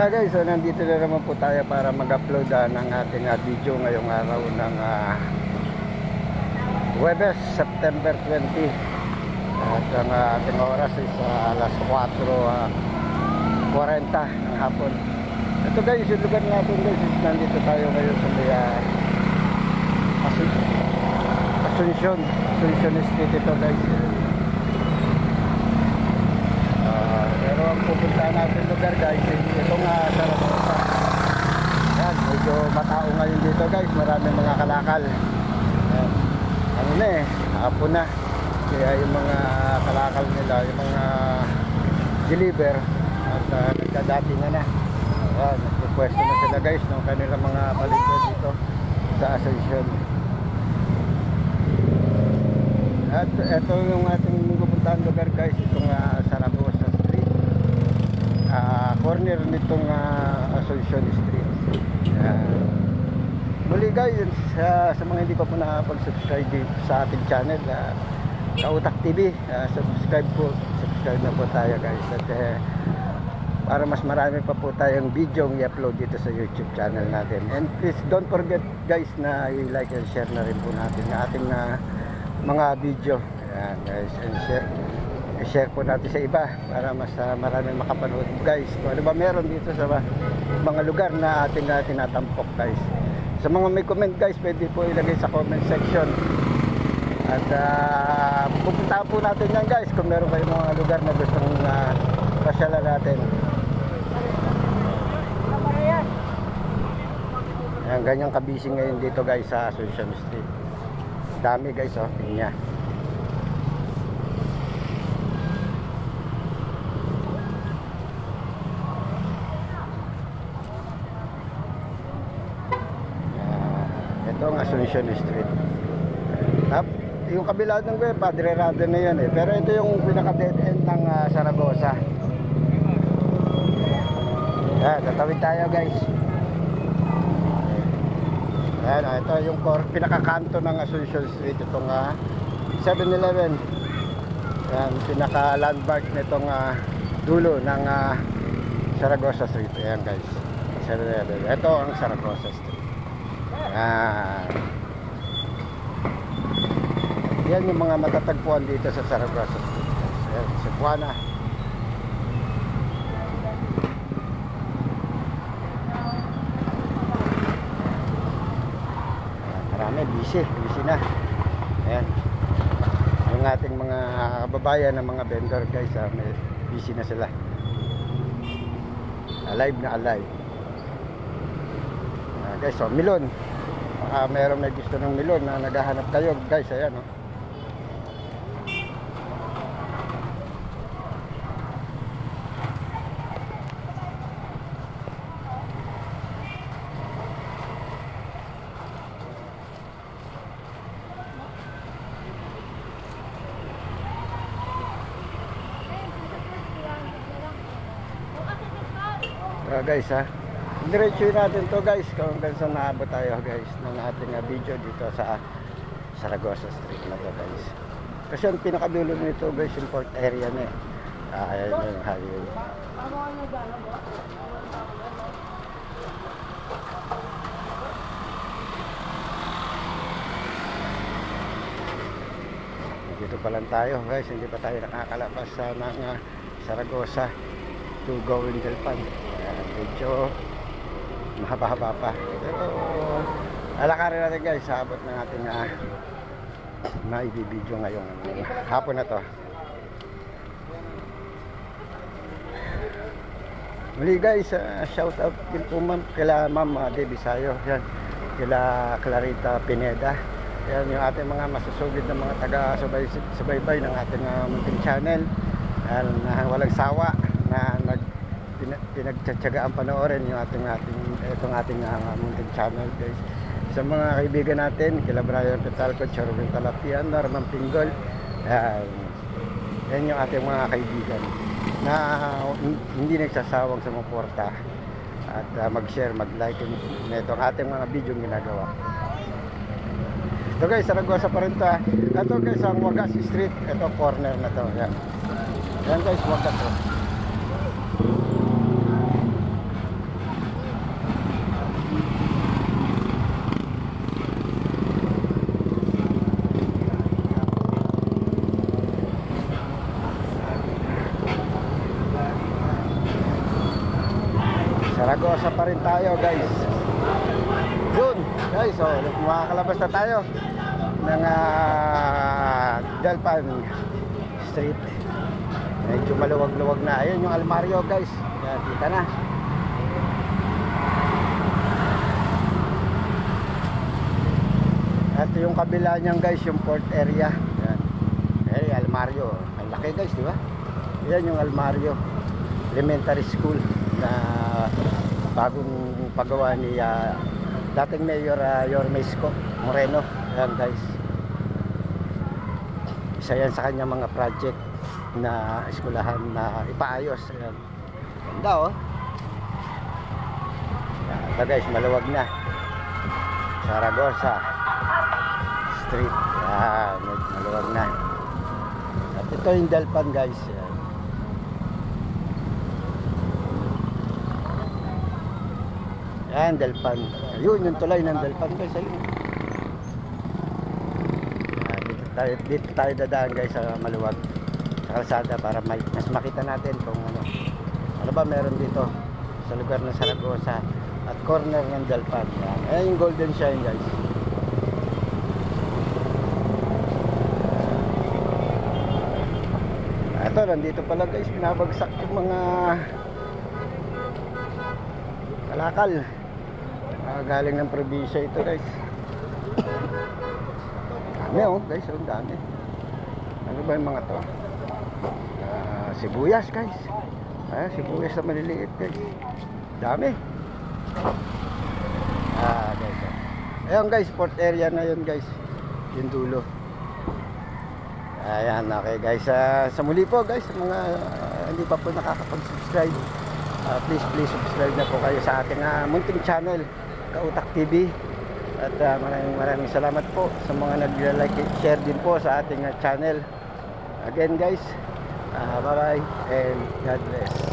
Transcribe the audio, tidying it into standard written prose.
Guys, so nandito na naman po tayo para mag-upload ng ating video ngayong araw ng Huwebes, September 20. At ang ating oras is alas 4:40 ng hapon. Ito guys, yung lugar natin guys is nandito tayo ngayon sa may Asuncion Street ito guys. Pero ang pupuntahan natin lugar guys, itong Zaragoza. Yan, medyo matao ngayon dito guys, maraming mga kalakal. Yan. Ano na hapon na. Kaya yung mga kalakal nila, yung mga deliver at nagkadating na. Yan, nagpupwesto na sila guys ng kanilang mga paligid dito sa Asuncion. At ito yung ating pupuntahan lugar guys, itong Zaragoza Street, corner nitong Asuncion Street. Muli guys, sa mga hindi pa po nakapag-subscribe dito sa ating channel, Kautak TV, subscribe na po tayo guys. At para mas marami pa po tayong video i-upload dito sa YouTube channel natin. And please don't forget guys na i-like and share na rin po natin ang ating mga video. Ayan guys, and share po natin sa iba para mas maraming makapanood guys kung ano ba meron dito sa mga lugar na ating tinatampok guys. Sa mga may comment guys, pwede po ilagay sa comment section at pupuntahan po natin yan guys kung meron kayong mga lugar na gustong pasyalan natin. Ayan, ganyang kabisi ngayon dito guys sa Asuncion Street. Dami guys, oh, tingnan. Ito ang Asuncion Street. Yung kabila ng Padre Rado na yan eh. Pero ito yung pinaka dead end ng Zaragoza. Yan, tatawid tayo guys. Ayan, ito yung pinakakanto ng Asuncion Street, itong 7-Eleven. Ayan, pinaka-landmark nitong dulo ng Zaragoza Street. Ayan guys, 7-Eleven. Ito ang Zaragoza Street. Ayan. Yan yung mga matatagpuan dito sa Zaragoza Street. Ayan, Cebuana. Busy na. Ayan. Yung ating mga kababayan ng mga vendor guys, may busy na sila. Alive na alive. Guys, so melon. Meron may gusto ng melon na naghahanap kayo guys, ayan oh. Guys diretso natin to guys kung hanggang saan naabot tayo guys ng ating video dito sa Zaragoza Street na to guys. Kasi ang pinakadulo nito guys yung port area na ayan yung highway. Dito pa lang tayo guys, hindi pa tayo nakakalapas ng Zaragoza to going Delpan. Medyo mahaba-haba pa, pero alakarin natin guys, sabot ng ating maibibideo ngayong hapon na to. Muli guys, shout out din po kila Ma'am Debbie Sayo, yan, kila Clarita Pineda, yan yung ating mga masusugid na mga taga-subaybay ng ating munting channel, na walang sawa na pinagtsatsagaan panoorin yung ating munting channel guys. Sa mga kaibigan natin, kila Brian Petalco, Charvin Talapian, Norman Pinggol, yan yung ating mga kaibigan na hindi nagsasawang sumuporta at mag-share, mag-like nitong ating mga video ginagawa. Ito guys, Zaragoza pa rin to. Ito guys, ang Wagas Street, ito corner na to. Yan guys, Wagas to. Saragosa pa rin tayo guys. Yun guys, so makakalabas na tayo ng Jalpan Street. Medyo maluwag-luwag na. Ayun yung almaryo guys. Yan, kita na. At yung kabila niyan guys, yung port area. Yan. Eh, almaryo. Ang laki guys, di ba? Yan yung almaryo. Elementary school na bagong paggawa ni dating Mayor Yorme Isko Moreno. Yan guys. Isa yan sa kanya mga project na eskwelahan na ipaayos. Ayan. Ganda oh. Ito guys, maluwag na. Saragosa Street. Ayan, maluwag na. At ito yung Jalpan guys. Ayan. Ayan, Jalpan. Ayun, yung tulay ng Jalpan guys. Ayun. Ayan, dito tayo dadaan guys sa maluwag kalsada para mas makita natin kung ano ba meron dito sa lugar ng Saragosa at corner ng Jalpan. Ayan yung Golden Shine guys. Ito, nandito pala guys, pinabagsak yung mga kalakal. Galing ng probinsya ito guys. Dami oh guys, ang dami. Ano ba yung mga to? Sibuyas guys. Sibuyas na maliliit guys. Dami. Guys. Ayun guys, port area na yun guys. Yung dulo. Ayan, okay guys. Sa muli po guys, sa mga hindi pa po nakakapag-subscribe, please subscribe na po kayo sa ating munting channel, Kautak TV. At maraming salamat po sa mga nag-like and share din po sa ating channel. Again guys, bye bye and God bless.